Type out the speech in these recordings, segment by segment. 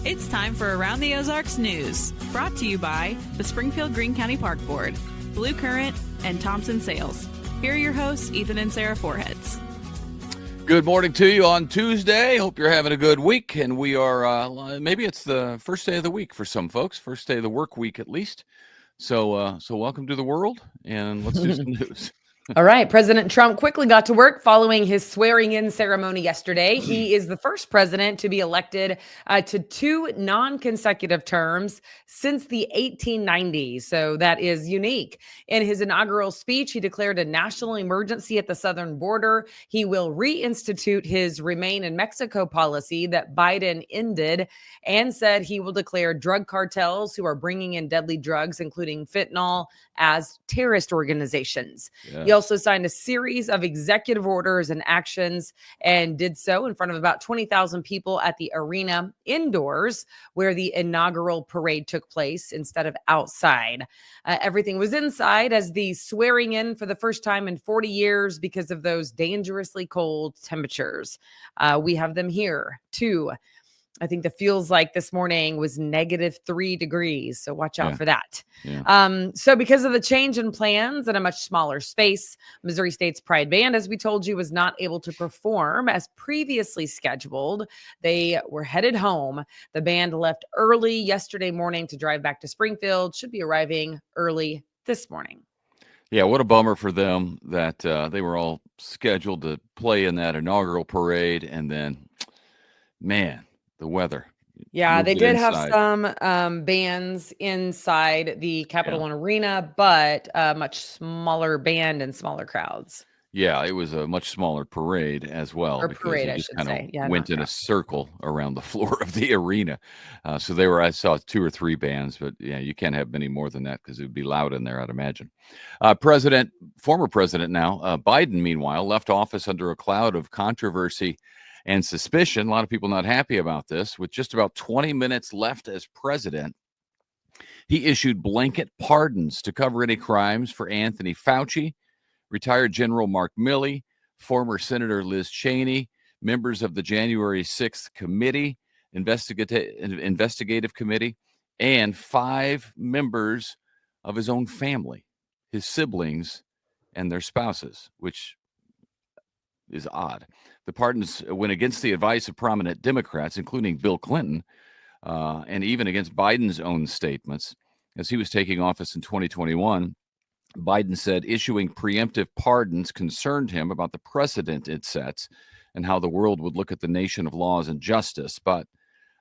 It's time for Around the Ozarks News, brought to you by the Springfield-Greene County Park Board, Blue Current, and Thompson Sales. Here are your hosts, Ethan and Sarah Foreheads. Good morning to you on Tuesday. Hope you're having a good week. And we are, maybe it's the first day of the week for some folks, first day of the work week at least. So welcome to the world, and let's do some news. All right. President Trump quickly got to work following his swearing-in ceremony yesterday. He is the first president to be elected to 2 non-consecutive terms since the 1890s. So that is unique. In his inaugural speech, he declared a national emergency at the southern border. He will reinstitute his Remain in Mexico policy that Biden ended, and said he will declare drug cartels who are bringing in deadly drugs, including fentanyl, as terrorist organizations. Yeah. He also signed a series of executive orders and actions, and did so in front of about 20,000 people at the arena indoors where the inaugural parade took place instead of outside. Everything was inside as the swearing in for the first time in 40 years because of those dangerously cold temperatures. We have them here too. I think the feels like this morning was -3 degrees. So watch out for that. Yeah. So because of the change in plans and a much smaller space, Missouri State's Pride Band, as we told you, was not able to perform as previously scheduled. They were headed home. The band left early yesterday morning to drive back to Springfield, should be arriving early this morning. Yeah, what a bummer for them that they were all scheduled to play in that inaugural parade, and then, man, the weather. Yeah, they did have inside. some bands inside the Capital One Arena, but a much smaller band and smaller crowds. Yeah, it was a much smaller parade as well. Or because parade, they I just should kind say. of Yeah, went not in a crowd. circle around the floor of the arena. I saw 2 or 3 bands, but yeah, you can't have many more than that because it would be loud in there, I'd imagine. Former president now, Biden, meanwhile, left office under a cloud of controversy and suspicion. A lot of people not happy about this. With just about 20 minutes left as president, he issued blanket pardons to cover any crimes for Anthony Fauci, retired General Mark Milley, former Senator Liz Cheney, members of the January 6th committee, investigative committee, and 5 members of his own family, his siblings and their spouses, which is odd. The pardons went against the advice of prominent Democrats, including Bill Clinton, and even against Biden's own statements. As he was taking office in 2021, Biden said issuing preemptive pardons concerned him about the precedent it sets and how the world would look at the nation of laws and justice. But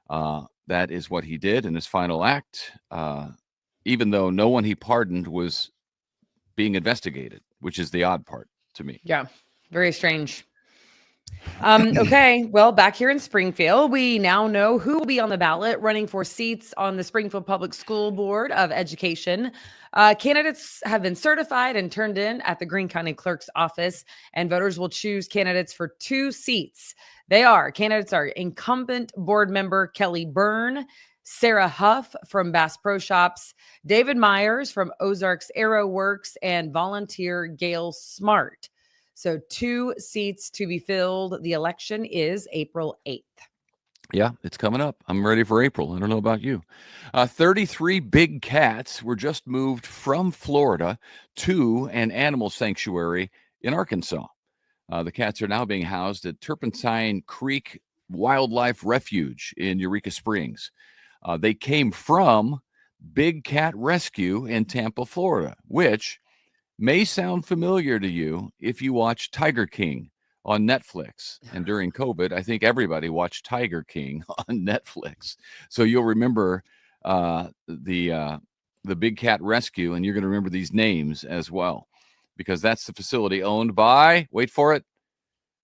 that is what he did in his final act, even though no one he pardoned was being investigated, which is the odd part to me. Yeah, very strange. Okay, well, back here in Springfield, we now know who will be on the ballot running for seats on the Springfield Public School Board of Education. Candidates have been certified and turned in at the Greene County Clerk's office, and voters will choose candidates for 2 seats. Candidates are incumbent board member Kelly Byrne, Sarah Huff from Bass Pro Shops, David Myers from Ozarks Aero Works, and volunteer Gail Smart. So 2 seats to be filled. The election is April 8th. Yeah, it's coming up. I'm ready for April. I don't know about you. 33 big cats were just moved from Florida to an animal sanctuary in Arkansas. The cats are now being housed at Turpentine Creek Wildlife Refuge in Eureka Springs. They came from Big Cat Rescue in Tampa, Florida, which may sound familiar to you if you watch Tiger King on Netflix. And during COVID, I think everybody watched Tiger King on Netflix. So you'll remember the Big Cat Rescue, and you're going to remember these names as well, because that's the facility owned by, wait for it,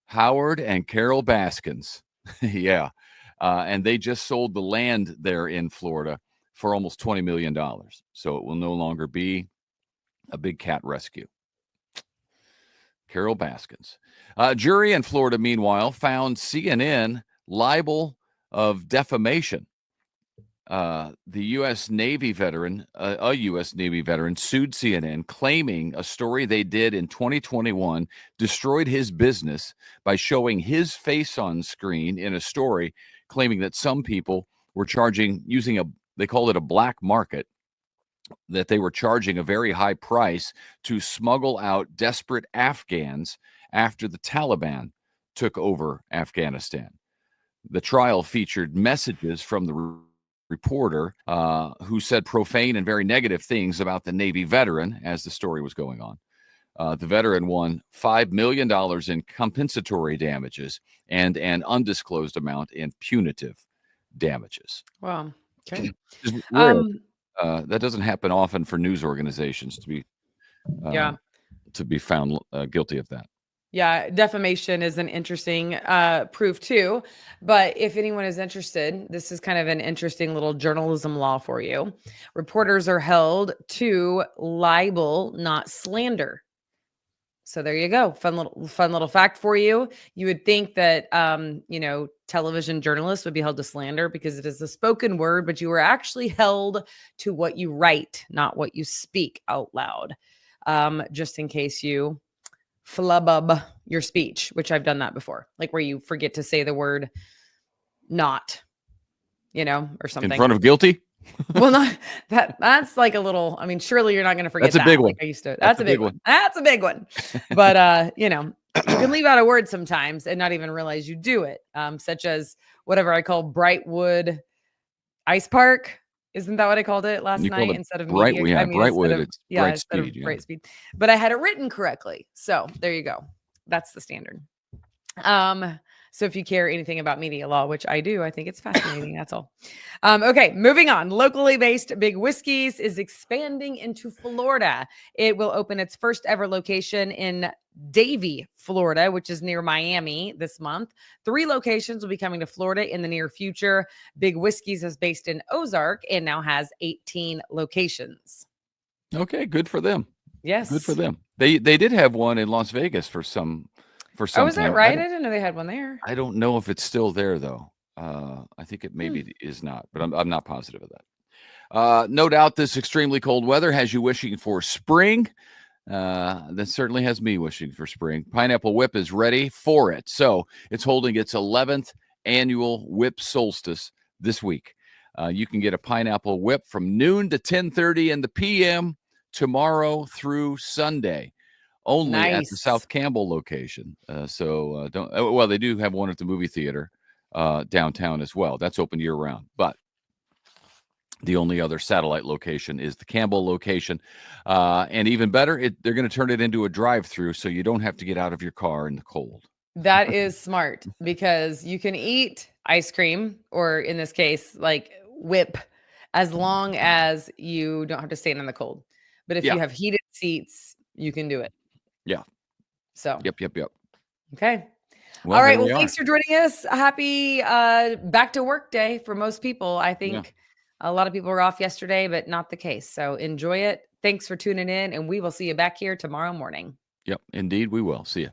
Howard and Carol Baskins. Yeah. And they just sold the land there in Florida for almost $20 million. So it will no longer be a big cat rescue. Carol Baskins. Jury in Florida, meanwhile, found CNN libel of defamation. The U.S. Navy veteran, a U.S. Navy veteran, sued CNN, claiming a story they did in 2021 destroyed his business by showing his face on screen in a story, claiming that some people were they called it a black market, that they were charging a very high price to smuggle out desperate Afghans after the Taliban took over Afghanistan. The trial featured messages from the reporter who said profane and very negative things about the Navy veteran as the story was going on. The veteran won $5 million in compensatory damages and an undisclosed amount in punitive damages. Wow. Okay. That doesn't happen often for news organizations to be found guilty of that. Yeah, defamation is an interesting proof too. But if anyone is interested, this is kind of an interesting little journalism law for you. Reporters are held to libel, not slander. So there you go. Fun little fact for you. You would think that television journalists would be held to slander because it is a spoken word, but you are actually held to what you write, not what you speak out loud. Just in case you flubub your speech, which I've done that before, like where you forget to say the word not, or something. In front of guilty? Well, not that's like a little, I mean, surely you're not going to forget that's a big one. Like I used to. That's a big one. That's a big one. But, you can leave out a word sometimes and not even realize you do it. Such as whatever I call Brightwood Ice Park. Isn't that what I called it last night instead of Brightwood? Yeah, Brightwood. Bright Speed. But I had it written correctly. So there you go. That's the standard. So if you care anything about media law, which I do, I think it's fascinating. That's all. Okay, moving on. Locally based Big Whiskey's is expanding into Florida. It will open its first ever location in Davie, Florida, which is near Miami this month. 3 locations will be coming to Florida in the near future. Big Whiskey's is based in Ozark and now has 18 locations. Okay, good for them. Yes. Good for them. They did have one in Las Vegas for some Oh, is that right? I didn't know they had one there. I don't know if it's still there though. I think it maybe is not, but I'm not positive of that. No doubt this extremely cold weather has you wishing for spring. That certainly has me wishing for spring. Pineapple Whip is ready for it. So it's holding its 11th annual Whip Solstice this week. You can get a Pineapple Whip from noon to 10:30 in the p.m. tomorrow through Sunday. Only at the South Campbell location. They do have one at the movie theater downtown as well. That's open year round. But the only other satellite location is the Campbell location. And even better, they're going to turn it into a drive-through so you don't have to get out of your car in the cold. That is smart because you can eat ice cream, or in this case, like whip, as long as you don't have to stand in the cold. But if you have heated seats, you can do it. Yeah. So. Yep. Okay. Well, all right. Well, thanks for joining us. Happy back to work day for most people. I think a lot of people were off yesterday, but not the case. So enjoy it. Thanks for tuning in, and we will see you back here tomorrow morning. Yep. Indeed, we will. See you.